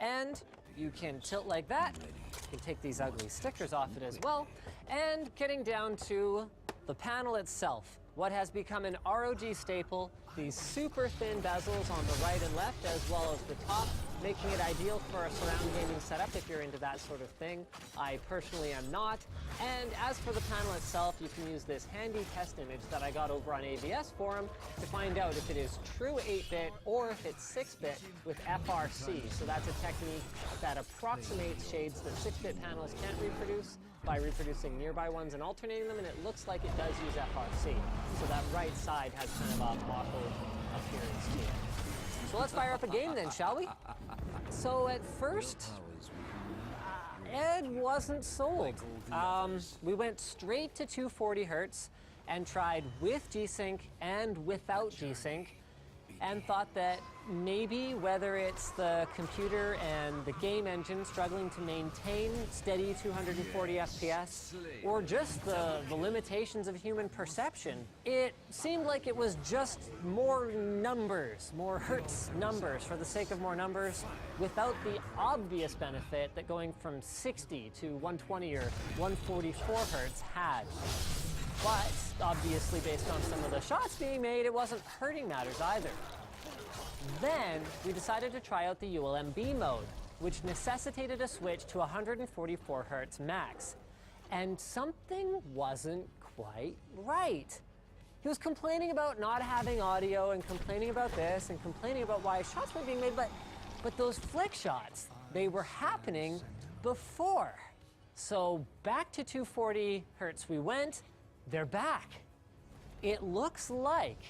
And you can tilt like that. You can take these ugly stickers off it as well. And getting down to the panel itself, what has become an ROG staple, these super thin bezels on the right and left, as well as the top, making it ideal for a surround gaming setup if you're into that sort of thing. I personally am not. And as for the panel itself, you can use this handy test image that I got over on AVS Forum to find out if it is true 8-bit or if it's 6-bit with FRC. So that's a technique that approximates shades that 6-bit panels can't reproduce by reproducing nearby ones and alternating them, and it looks like it does use FRC. So that right side has kind of a mottled appearance to it. So let's fire up a game then, shall we? So at first, Ed wasn't sold. We went straight to 240 hertz and tried with G-Sync and without G-Sync, and thought that maybe whether it's the computer and the game engine struggling to maintain steady 240 FPS, or just the limitations of human perception, it seemed like it was just more numbers, more hertz numbers for the sake of more numbers, without the obvious benefit that going from 60 to 120 or 144 hertz had. But obviously, based on some of the shots being made, it wasn't hurting matters either. Then we decided to try out the ULMB mode, which necessitated a switch to 144 hertz max. And something wasn't quite right. He was complaining about not having audio and complaining about this and complaining about why shots weren't being made, but those flick shots, they were happening before. So back to 240 hertz we went. They're back. It looks like,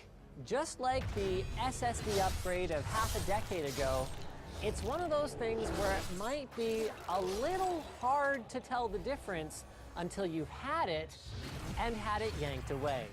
just like the SSD upgrade of half a decade ago, it's one of those things where it might be a little hard to tell the difference until you've had it and had it yanked away.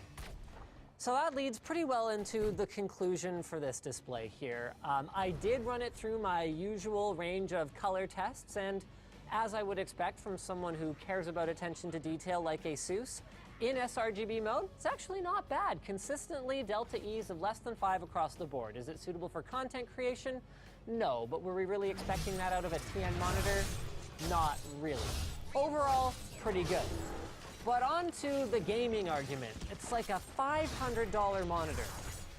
So that leads pretty well into the conclusion for this display here. I did run it through my usual range of color tests, and as I would expect from someone who cares about attention to detail like ASUS, in sRGB mode, it's actually not bad. Consistently delta E's of less than 5 across the board. Is it suitable for content creation? No, but were we really expecting that out of a TN monitor? Not really. Overall, pretty good. But on to the gaming argument. It's like a $500 monitor.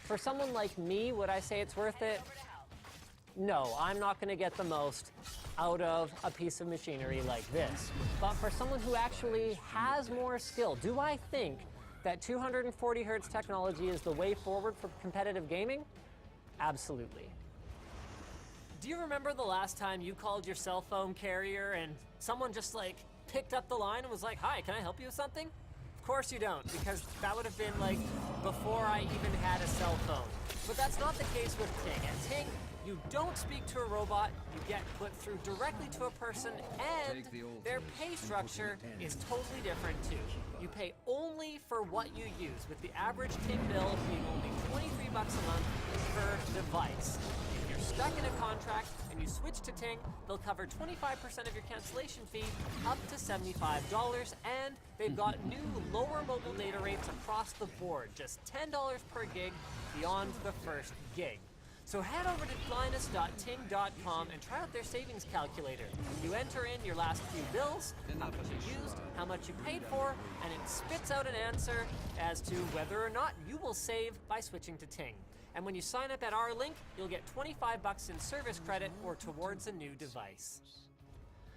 For someone like me, would I say it's worth it? No, I'm not going to get the most out of a piece of machinery like this. But for someone who actually has more skill, do I think that 240 hertz technology is the way forward for competitive gaming? Absolutely. Do you remember the last time you called your cell phone carrier and someone just like picked up the line and was like, "Hi, can I help you with something?" Of course you don't, because that would have been like before I even had a cell phone. But that's not the case with Ting. At Ting, you don't speak to a robot, you get put through directly to a person, and their pay structure is totally different too. You pay only for what you use, with the average Ting bill being only $23 a month per device. If you're stuck in a contract and you switch to Ting, they'll cover 25% of your cancellation fee up to $75, and they've got new lower mobile data rates across the board, just $10 per gig beyond the first gig. So head over to linus.ting.com and try out their savings calculator. You enter in your last few bills, how much you used, how much you paid for, and it spits out an answer as to whether or not you will save by switching to Ting. And when you sign up at our link, you'll get $25 in service credit or towards a new device.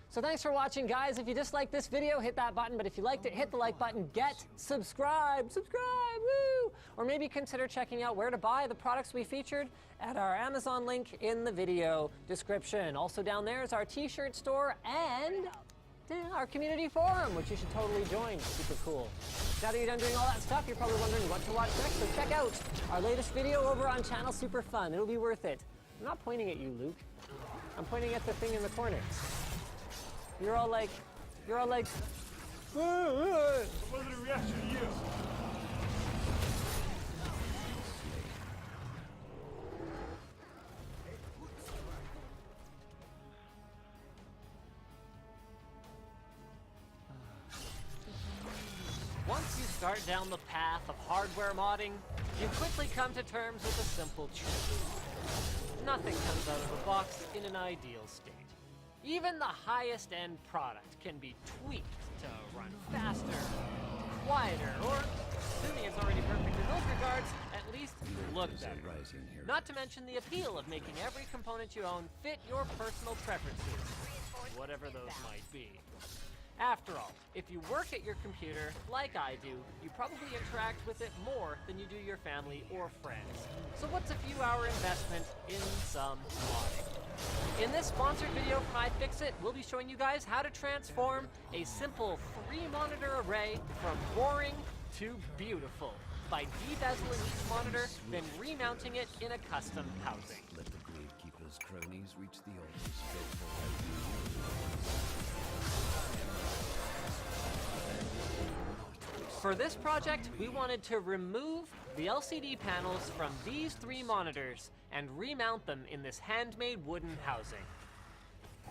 So thanks for watching, guys. If you disliked this video, hit that button. But if you liked it, hit the like button. Get subscribed, woo! Or maybe consider checking out where to buy the products we featured at our Amazon link in the video description. Also down there is our t-shirt store and our community forum, which you should totally join. Super cool. Now that you're done doing all that stuff, you're probably wondering what to watch next. So check out our latest video over on Channel Super Fun. It'll be worth it. I'm not pointing at you, Luke. I'm pointing at the thing in the corner. You're all like, what was the reaction to you? Once you start down the path of hardware modding, you quickly come to terms with a simple truth. Nothing comes out of a box in an ideal state. Even the highest end product can be tweaked to run faster, quieter, or, assuming it's already perfect in those regards, at least look better. Not to mention the appeal of making every component you own fit your personal preferences, whatever those might be. After all, if you work at your computer, like I do, you probably interact with it more than you do your family or friends. So what's a few-hour investment in some modding? In this sponsored video from iFixit, we'll be showing you guys how to transform a simple 3-monitor array from boring to beautiful by de-bezeling each monitor, then remounting it in a custom housing. Let the Gravekeeper's cronies reach the altars. For this project, we wanted to remove the LCD panels from these 3 monitors and remount them in this handmade wooden housing.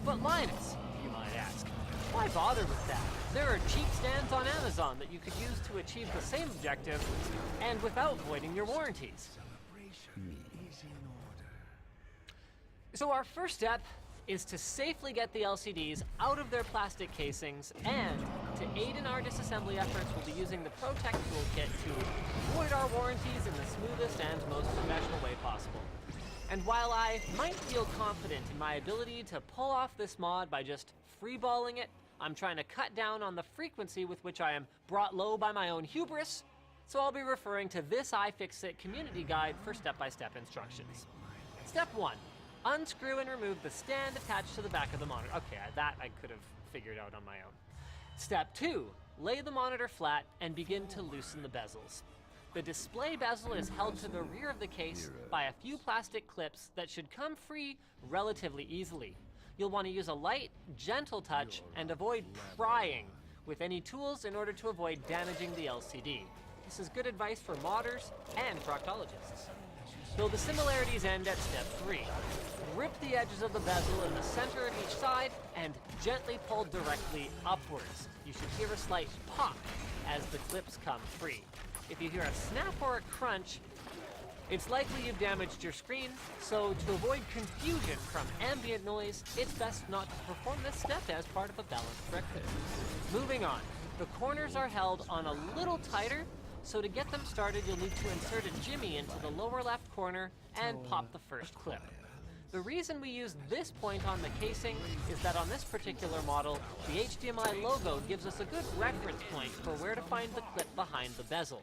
But Linus, you might ask, why bother with that? There are cheap stands on Amazon that you could use to achieve the same objective and without voiding your warranties. So our first step is to safely get the LCDs out of their plastic casings, and to aid in our disassembly efforts, we'll be using the ProTech toolkit to void our warranties in the smoothest and most professional way possible. And while I might feel confident in my ability to pull off this mod by just freeballing it, I'm trying to cut down on the frequency with which I am brought low by my own hubris, so I'll be referring to this iFixit community guide for step-by-step instructions. Step 1. Unscrew and remove the stand attached to the back of the monitor. Okay, that I could have figured out on my own. Step 2. Lay the monitor flat and begin to loosen the bezels. The display bezel is held to the rear of the case by a few plastic clips that should come free relatively easily. You'll want to use a light, gentle touch and avoid prying with any tools in order to avoid damaging the LCD. This is good advice for modders and proctologists. Though the similarities end at step 3. Grip the edges of the bezel in the center of each side and gently pull directly upwards. You should hear a slight pop as the clips come free. If you hear a snap or a crunch, it's likely you've damaged your screen, so to avoid confusion from ambient noise, it's best not to perform this step as part of a balanced breakfast. Moving on, the corners are held on a little tighter, so to get them started, you'll need to insert a jimmy into the lower left corner and pop the first clip. The reason we use this point on the casing is that on this particular model, the HDMI logo gives us a good reference point for where to find the clip behind the bezel.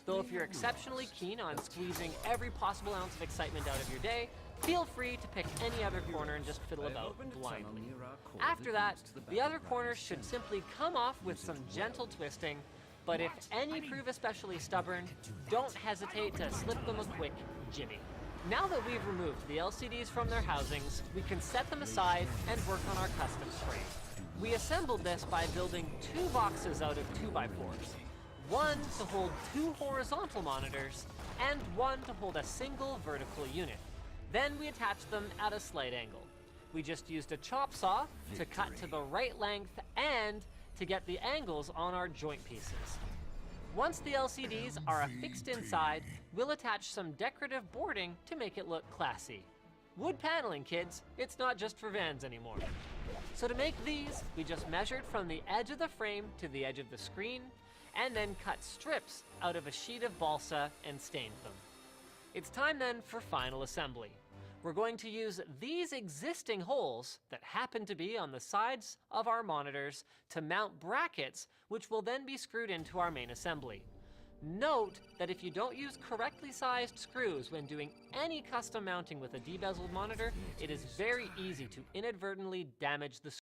Though if you're exceptionally keen on squeezing every possible ounce of excitement out of your day, feel free to pick any other corner and just fiddle about blindly. After that, the other corners should simply come off with some gentle twisting, but if any prove especially stubborn, don't hesitate to slip them a quick jimmy. Now that we've removed the LCDs from their housings, we can set them aside and work on our custom frame. We assembled this by building 2 boxes out of 2x4s. One to hold 2 horizontal monitors, and one to hold a single vertical unit. Then we attached them at a slight angle. We just used a chop saw to cut to the right length and to get the angles on our joint pieces. Once the LCDs are affixed inside, we'll attach some decorative boarding to make it look classy. Wood paneling, kids, it's not just for vans anymore. So to make these, we just measured from the edge of the frame to the edge of the screen, and then cut strips out of a sheet of balsa and stained them. It's time then for final assembly. We're going to use these existing holes that happen to be on the sides of our monitors to mount brackets, which will then be screwed into our main assembly. Note that if you don't use correctly sized screws when doing any custom mounting with a de-bezeled monitor, it is very easy to inadvertently damage the screw.